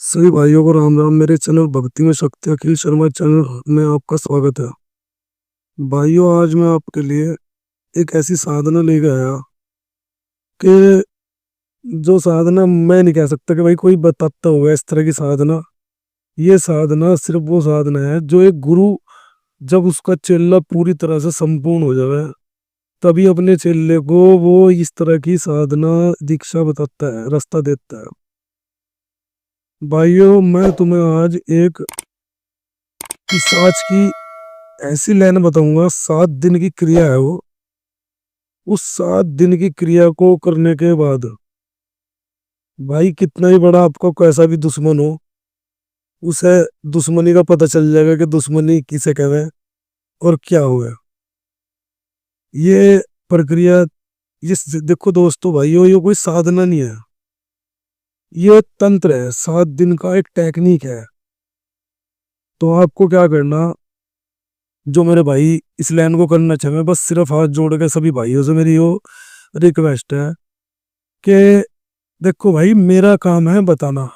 सभी भाइयों को राम राम। मेरे चैनल भक्ति में शक्ति अखिल शर्मा चैनल में आपका स्वागत है। भाइयों, आज मैं आपके लिए एक ऐसी साधना लेकर आया कि जो साधना मैं नहीं कह सकता कि भाई कोई बताता होगा इस तरह की साधना। ये साधना सिर्फ वो साधना है जो एक गुरु जब उसका चेला पूरी तरह से संपूर्ण हो जाए तभी अपने चेले को वो इस तरह की साधना दीक्षा बताता है, रास्ता देता है। भाइयों, मैं तुम्हें आज एक पिशाच की ऐसी लाइन बताऊंगा। 7 दिन की क्रिया है वो। उस 7 दिन की क्रिया को करने के बाद भाई कितना ही बड़ा आपका कैसा भी दुश्मन हो, उसे दुश्मनी का पता चल जाएगा कि दुश्मनी किसे कहवे और क्या हुआ। ये प्रक्रिया, ये देखो दोस्तों भाइयों, ये कोई साधना नहीं है, ये तंत्र है। 7 दिन का एक टेक्निक है। तो आपको क्या करना, जो मेरे भाई इस लाइन को करना चाहे, बस सिर्फ हाथ जोड़ के सभी भाइयों से मेरी वो रिक्वेस्ट है कि देखो भाई, मेरा काम है बताना।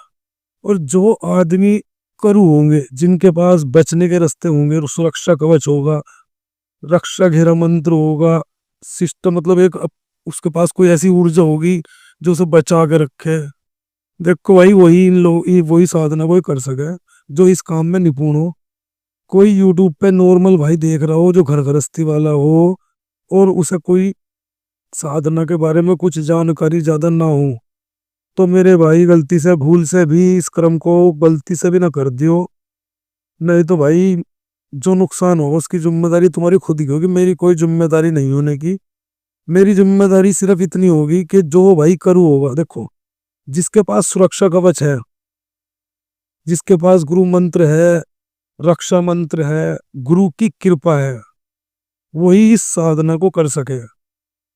और जो आदमी करू होंगे, जिनके पास बचने के रास्ते होंगे, सुरक्षा कवच होगा, रक्षा घेरा मंत्र होगा, सिस्टम मतलब उसके पास कोई ऐसी ऊर्जा होगी जो उसे बचा के रखे। देखो भाई, वही इन लोग वही साधना कोई कर सके जो इस काम में निपुण हो। कोई यूट्यूब पे नॉर्मल भाई देख रहा हो जो घर गृहस्थी वाला हो और उसे कोई साधना के बारे में कुछ जानकारी ज्यादा ना हो, तो मेरे भाई गलती से भूल से भी इस क्रम को गलती से भी ना कर दियो। नहीं तो भाई जो नुकसान होगा उसकी जिम्मेदारी तुम्हारी खुद की होगी, मेरी कोई जिम्मेदारी नहीं होने की। मेरी जिम्मेदारी सिर्फ इतनी होगी कि जो भाई करू होगा, देखो, जिसके पास सुरक्षा कवच है, जिसके पास गुरु मंत्र है, रक्षा मंत्र है, गुरु की कृपा है, वही इस साधना को कर सके।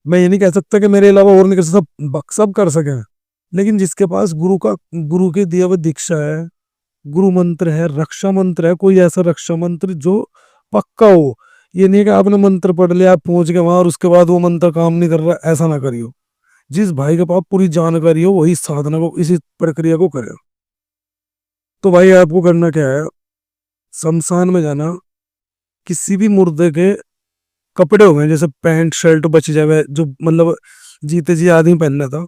मैं ये नहीं कह सकता कि मेरे अलावा और नहीं कर सकता, सब कर सके। लेकिन जिसके पास गुरु के दिया हुआ दीक्षा है, गुरु मंत्र है, रक्षा मंत्र है, कोई ऐसा रक्षा मंत्र जो पक्का हो। ये नहीं कि आपने मंत्र पढ़ लिया, आप पहुंच गए वहां और उसके बाद वो मंत्र काम नहीं कर रहा, ऐसा ना करियो। जिस भाई के पास पूरी जानकारी हो वही साधना को, इसी प्रक्रिया को करे। तो भाई आपको करना क्या है, शमशान में जाना, किसी भी मुर्दे के कपड़े हो गए जैसे पैंट शर्ट बच जावे, जो मतलब जीते जी आदमी पहनना था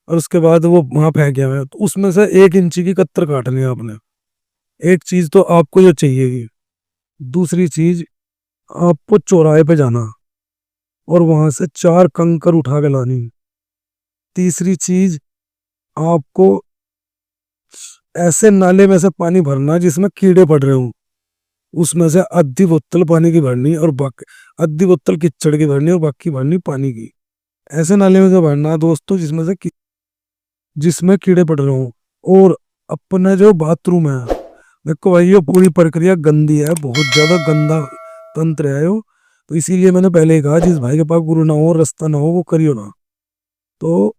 और उसके बाद वो वहां फेंक गया है, तो उसमें से 1 इंची की कत्तर काटनी है आपने। एक चीज तो आपको जो चाहिएगी। दूसरी चीज, आपको चौराहे पे जाना और वहां से 4 कंकर उठा के लानी। तीसरी चीज, आपको ऐसे नाले में से पानी भरना जिसमें कीड़े पड़ रहे हो, उसमें से आधी बोतल पानी की भरनी और बाकी आधी बोतल कीचड़ की भरनी और बाकी भरनी पानी की। ऐसे नाले में से भरना दोस्तों जिसमें कीड़े पड़ रहे हो। और अपना जो बाथरूम है, देखो भाई ये पूरी प्रक्रिया गंदी है, बहुत ज्यादा गंदा तंत्र है वो। तो इसीलिए मैंने पहले ही कहा, जिस भाई के पास गुरु ना हो, रास्ता ना हो, वो करियो ना। तो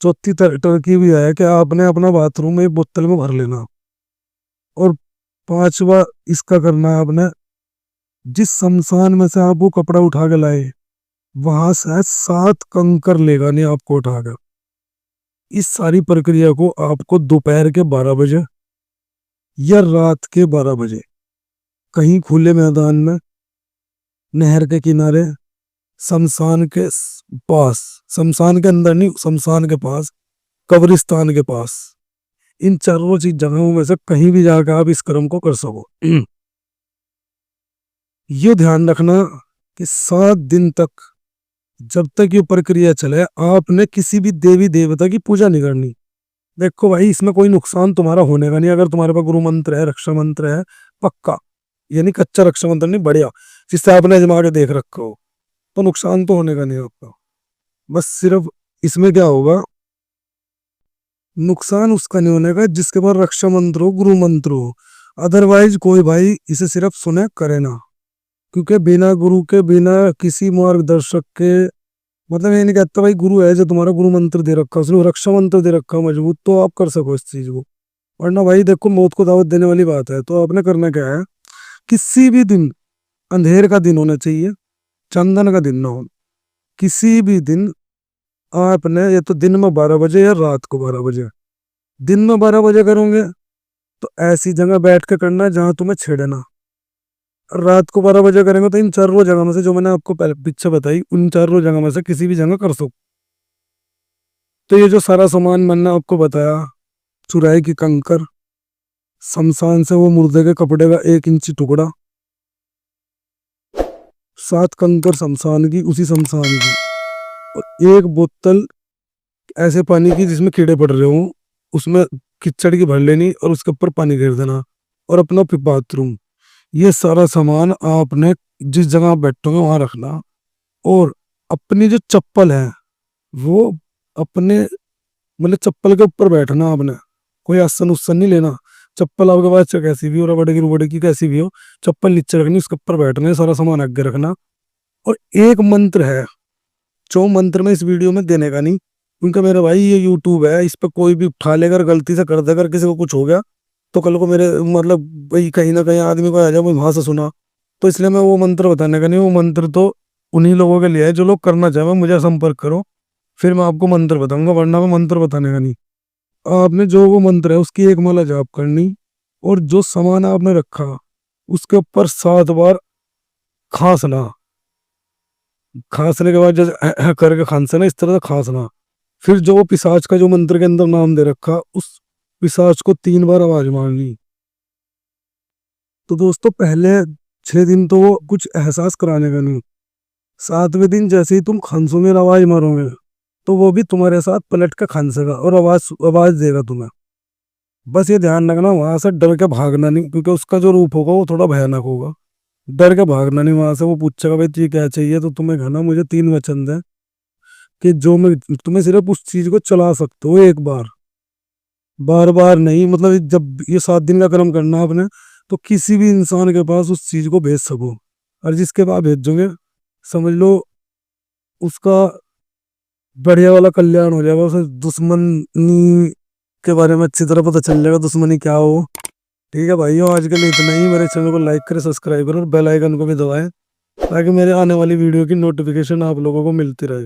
चौथी तरकीब भी है कि आपने अपना बाथरूम एक बोतल में भर लेना। और पांचवा इसका करना है आपने, जिस शमशान में से आप वो कपड़ा उठा के लाए, वहां से 7 कंकर लेगा नहीं आपको उठाकर। इस सारी प्रक्रिया को आपको दोपहर के 12 बजे या रात के 12 बजे कहीं खुले मैदान में, नहर के किनारे, शमशान के पास, शमशान के अंदर नहीं, शमशान के पास, कब्रिस्तान के पास, इन चारों चीज जगहों में से कहीं भी जाकर आप इस कर्म को कर सको। ये ध्यान रखना कि 7 दिन तक, जब तक ये प्रक्रिया चले, आपने किसी भी देवी देवता की पूजा नहीं करनी। देखो भाई, इसमें कोई नुकसान तुम्हारा होने का नहीं अगर तुम्हारे पास गुरु मंत्र है, रक्षा मंत्र है, पक्का। यानी कच्चा रक्षा मंत्र नहीं, बढ़िया, जिससे आपने आजमा के देख रखा हो, तो नुकसान तो होने का नहीं आपका। बस सिर्फ इसमें क्या होगा, नुकसान उसका नहीं होने का जिसके पास रक्षा मंत्र हो, गुरु मंत्र हो। अदरवाइज कोई भाई इसे सिर्फ सुने करे ना, क्योंकि बिना गुरु के, बिना किसी मार्गदर्शक के, मतलब ये नहीं कहता भाई गुरु है जो तुम्हारा गुरु मंत्र दे रखा, उसने रक्षा मंत्र दे रखा मजबूत, तो आप कर सको इस चीज को। वरना भाई देखो, मौत को दावत देने वाली बात है। तो आपने करना क्या है, किसी भी दिन, अंधेर का दिन होना चाहिए, चंदन का दिन ना हो, किसी भी दिन आपने, ये तो दिन में 12 बजे या रात को 12 बजे, दिन में 12 बजे करोगे तो ऐसी जगह बैठ के करना जहां तुम्हें छेड़े ना। रात को 12 बजे करेंगे तो इन चारों जगह में से जो मैंने आपको पहले पीछे बताई, उन चारों जगह में से किसी भी जगह कर सकते। तो ये जो सारा सामान मैंने आपको बताया, चुराई की कंकर, शमशान से वो मुर्दे के कपड़े का 1 इंची टुकड़ा, 7 कंकर शमशान की, उसी शमशान की, और 1 बोतल ऐसे पानी की जिसमें कीड़े पड़ रहे हो, उसमें कीचड़ की भर लेनी और उसके ऊपर पानी गिर देना, और अपना बाथरूम। ये सारा सामान आपने जिस जगह आप बैठोगे वहां रखना। और अपनी जो चप्पल है वो अपने मतलब चप्पल के ऊपर बैठना आपने, कोई आसन उसन नहीं लेना। चप्पल आपके पास चाहे कैसी भी हो, रबड़ की कैसी भी हो, चप्पल नीचे रखनी, उसके ऊपर बैठना है, सारा सामान आगे रखना। और एक मंत्र है जो मंत्र में इस वीडियो में देने का नहीं, क्योंकि मेरे भाई ये यूट्यूब है, इस पे कोई भी उठा लेकर गलती से कर देकर किसी को कुछ हो गया तो कल को मेरे मतलब भाई कहीं ना कहीं आदमी को आ जाए वहां से सुना। तो इसलिए मैं वो मंत्र बताने का नहीं, वो मंत्र तो उन्हीं लोगों के लिए है जो लोग करना चाहे, मुझे संपर्क करो, फिर मैं आपको मंत्र बताऊंगा, वरना मैं मंत्र बताने का नहीं। आपने जो वो मंत्र है उसकी 1 माला जाप करनी, और जो सामान आपने रखा उसके ऊपर 7 बार खांसना। खांसने के बाद जैसे करके खांसना ना, इस तरह से खांसना। फिर जो वो पिशाच का जो मंत्र के अंदर नाम दे रखा, उस पिशाच को 3 बार आवाज मारनी। तो दोस्तों पहले 6 दिन तो वो कुछ एहसास कराने का नहीं, 7वें दिन जैसे ही तुम खांसोगे और आवाज मारोगे तो वो भी तुम्हारे साथ पलट कर खांसेगा और आवाज आवाज देगा तुम्हें। बस ये ध्यान रखना वहां से डर के भागना नहीं, क्योंकि उसका जो रूप होगा वो थोड़ा भयानक होगा। डर के भागना नहीं वहां से। वो पूछेगा भाई तुझे क्या चाहिए, तो तुम्हें कहना मुझे 3 वचन दे कि जो मैं तुम्हें सिर्फ उस चीज को चला सकते हो एक बार, बार बार नहीं। मतलब जब ये 7 दिन का कर्म करना आपने, तो किसी भी इंसान के पास उस चीज को भेज सको, और जिसके पास भेजोगे समझ लो उसका बढ़िया वाला कल्याण हो जाएगा। उसे दुश्मनी के बारे में अच्छी तरह पता चल जाएगा, दुश्मनी क्या हो। ठीक है भाइयों, आज के लिए इतना ही। मेरे चैनल को लाइक करें, सब्सक्राइब करें और बेल आइकन को भी दबाएं, ताकि मेरे आने वाली वीडियो की नोटिफिकेशन आप लोगों को मिलती रहे।